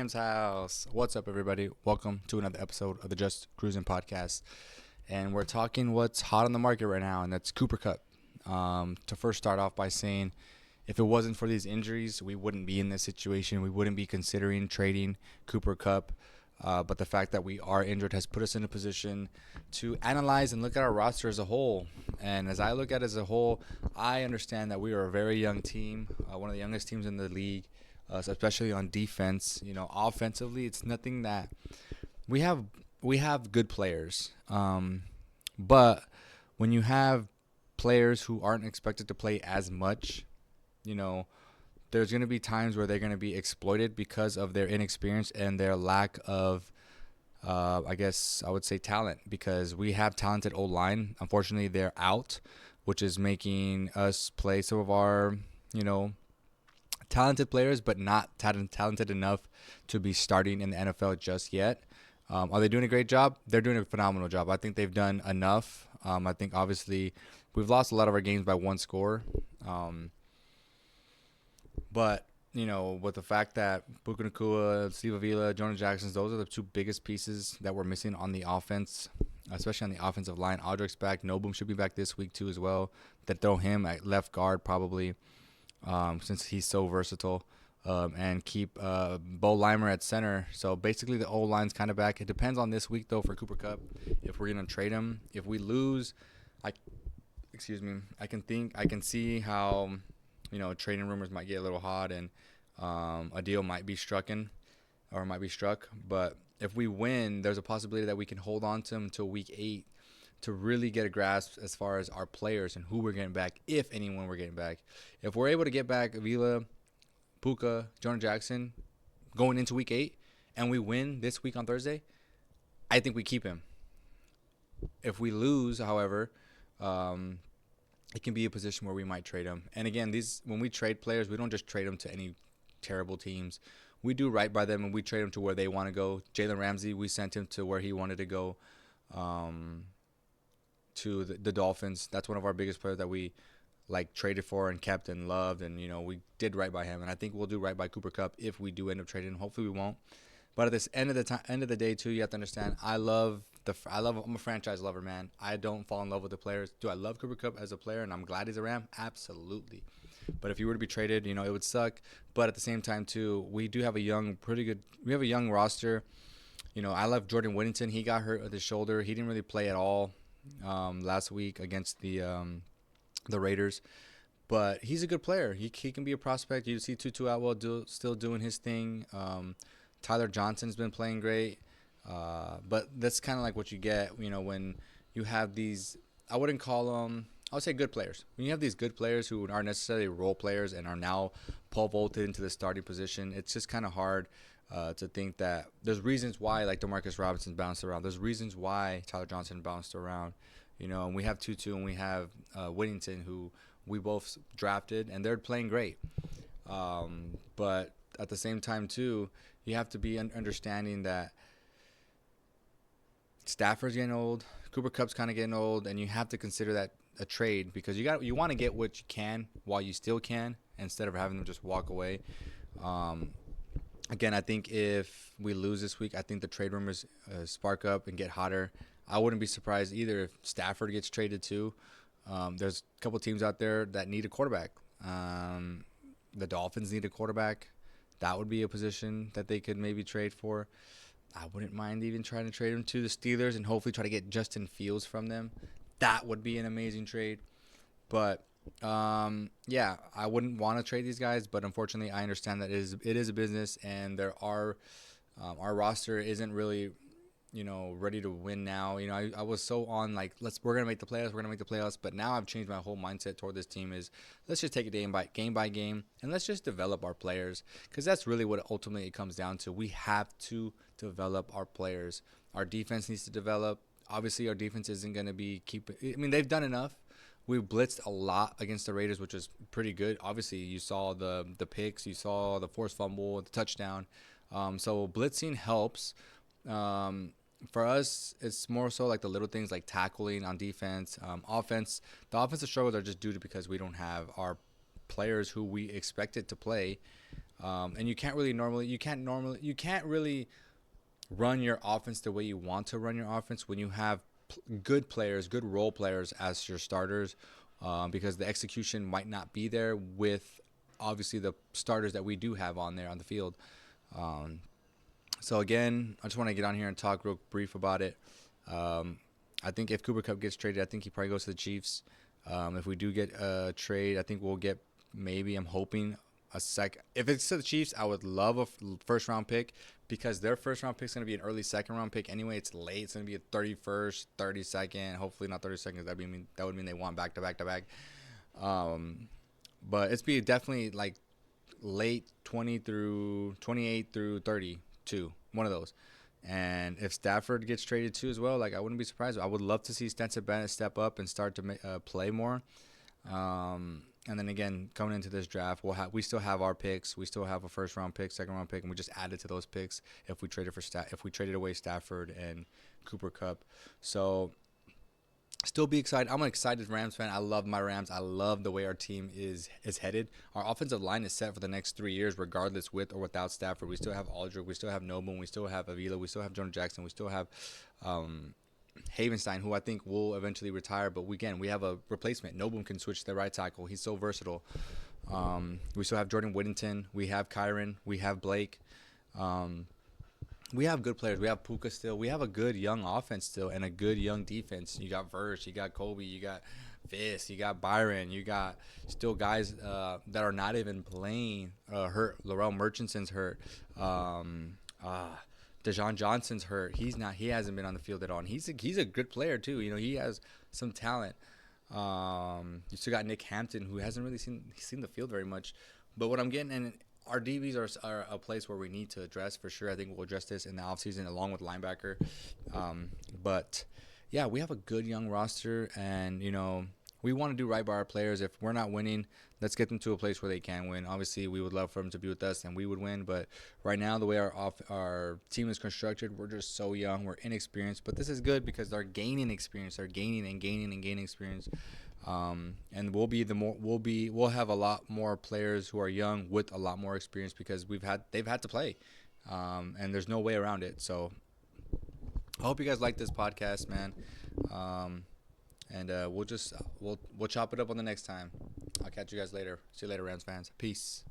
Ram's house. What's up, everybody? Welcome to another episode of the Just Cruising podcast. And we're talking what's hot on the market right now, and that's Cooper Kupp. To first start off by saying, if it wasn't for these injuries, we wouldn't be in this situation. We wouldn't be considering trading Cooper Kupp. But the fact that we are injured has put us in a position to analyze and look at our roster as a whole. And as I look at it as a whole, I understand that we are a very young team, one of the youngest teams in the league. Especially on defense. Offensively, it's nothing that we have good players, but when you have players who aren't expected to play as much, there's going to be times where they're going to be exploited because of their inexperience and their lack of, I guess I would say, talent. Because we have talented O-line, unfortunately they're out, which is making us play some of our, talented players, but not talented enough to be starting in the NFL just yet. Are they doing a great job? They're doing a phenomenal job. I think they've done enough. I think obviously we've lost a lot of our games by one score. But with the fact that Puka Nacua, Steve Avila, Jonah Jackson, those are the two biggest pieces that we're missing on the offense, especially on the offensive line. Aldrich's back. Nobum should be back this week too as well. They throw him at left guard probably. Since he's so versatile, and keep Bo Limer at center. So basically the O-line's kind of back. It depends on this week, though, for Cooper Kupp, if we're going to trade him. If we lose, I can see how, trading rumors might get a little hot and a deal might be struck. But if we win, there's a possibility that we can hold on to him until week 8 to really get a grasp as far as our players and who we're getting back, if anyone we're getting back. If we're able to get back Avila, Puka, Jonah Jackson going into week 8, and we win this week on Thursday, I think we keep him. If we lose, however, it can be a position where we might trade him. And again, when we trade players, we don't just trade them to any terrible teams. We do right by them, and we trade them to where they want to go. Jalen Ramsey, we sent him to where he wanted to go. To the Dolphins. That's one of our biggest players that we traded for and kept and loved, and we did right by him. And I think we'll do right by Cooper Kupp if we do end up trading him. Hopefully we won't. But at this end of the day too, you have to understand, I'm a franchise lover, man. I don't fall in love with the players. Do I love Cooper Kupp as a player and I'm glad he's a Ram? Absolutely. But if he were to be traded, it would suck. But at the same time too, we have a young roster. I love Jordan Whittington. He got hurt with his shoulder. He didn't really play at all last week against the Raiders, but he's a good player. He can be a prospect. You see Tutu Atwell still doing his thing. Tyler Johnson's been playing great, but that's kind of like what you get when you have these, I wouldn't call them, I would say good players. When you have these good players who aren't necessarily role players and are now pole vaulted into the starting position, it's just kind of hard to think that there's reasons why DeMarcus Robinson bounced around. There's reasons why Tyler Johnson bounced around. And we have Tutu and we have Whittington, who we both drafted, and they're playing great. But at the same time too, you have to be understanding that Stafford's getting old, Cooper Kupp's kind of getting old, and you have to consider that a trade, because you want to get what you can while you still can, instead of having them just walk away. Again, I think if we lose this week, I think the trade rumors spark up and get hotter. I wouldn't be surprised either if Stafford gets traded too. There's a couple teams out there that need a quarterback. The Dolphins need a quarterback. That would be a position that they could maybe trade for. I wouldn't mind even trying to trade him to the Steelers and hopefully try to get Justin Fields from them. That would be an amazing trade. But yeah, I wouldn't want to trade these guys, but unfortunately, I understand that it is a business, and our roster isn't really, ready to win now. I was so on we're gonna make the playoffs, but now I've changed my whole mindset toward this team. Is let's just take it game by game, and let's just develop our players, because that's really what ultimately it comes down to. We have to develop our players. Our defense needs to develop. Obviously, our defense isn't going to be they've done enough. We blitzed a lot against the Raiders, which was pretty good. Obviously, you saw the picks, you saw the forced fumble, the touchdown. So blitzing helps. For us, it's more so the little things like tackling on defense. Offense, the offensive struggles are just due to because we don't have our players who we expected to play. And you can't really run your offense the way you want to run your offense when you have good players, good role players as your starters, because the execution might not be there with obviously the starters that we do have on there on the field. Um, so again, I just want to get on here and talk real brief about it. I think if Cooper Kupp gets traded, I think he probably goes to the Chiefs. If we do get a trade, I think we'll get maybe, I'm hoping, a sec. If it's to the Chiefs, I would love a first round pick because their first round pick is going to be an early second round pick anyway. It's late. It's going to be a 31st, 32nd. Hopefully not 32nd. That would mean they want back to back to back. But it's be definitely like late 20 through 28 through 32, one of those. And if Stafford gets traded too as well, like I wouldn't be surprised. I would love to see Stenson Bennett step up and start to play more. And then again, coming into this draft, we still have our picks. We still have a first round pick, second round pick, and we just added to those picks if we traded away Stafford and Cooper Kupp. So still be excited. I'm an excited Rams fan. I love my Rams. I love the way our team is headed. Our offensive line is set for the next 3 years, regardless with or without Stafford. We still have Aldridge. We still have Noble. We still have Avila. We still have Jonah Jackson. We still have Havenstein, who I think will eventually retire. But we have a replacement. Noble can switch to the right tackle. He's so versatile. We still have Jordan Whittington. We have Kyron. We have Blake. We have good players. We have Puka still. We have a good young offense still and a good young defense. You got Verge, you got Kobe, you got Fist, you got Byron, you got still guys that are not even playing hurt. Laurel Murchison's hurt. Dejon Johnson's hurt. He hasn't been on the field at all. And he's a good player too. You know, he has some talent. You still got Nick Hampton, who hasn't really seen the field very much. But what I'm getting, and our DBs are a place where we need to address for sure. I think we'll address this in the offseason along with linebacker. But yeah, we have a good young roster, and you know, we want to do right by our players. If we're not winning, let's get them to a place where they can win. Obviously, we would love for them to be with us and we would win. But right now, the way our team is constructed, we're just so young. We're inexperienced. But this is good because they're gaining experience. They're gaining and gaining and gaining experience. And we'll have a lot more players who are young with a lot more experience because they've had to play. And there's no way around it. So I hope you guys like this podcast, man. And we'll chop it up on the next time. I'll catch you guys later. See you later, Rams fans. Peace.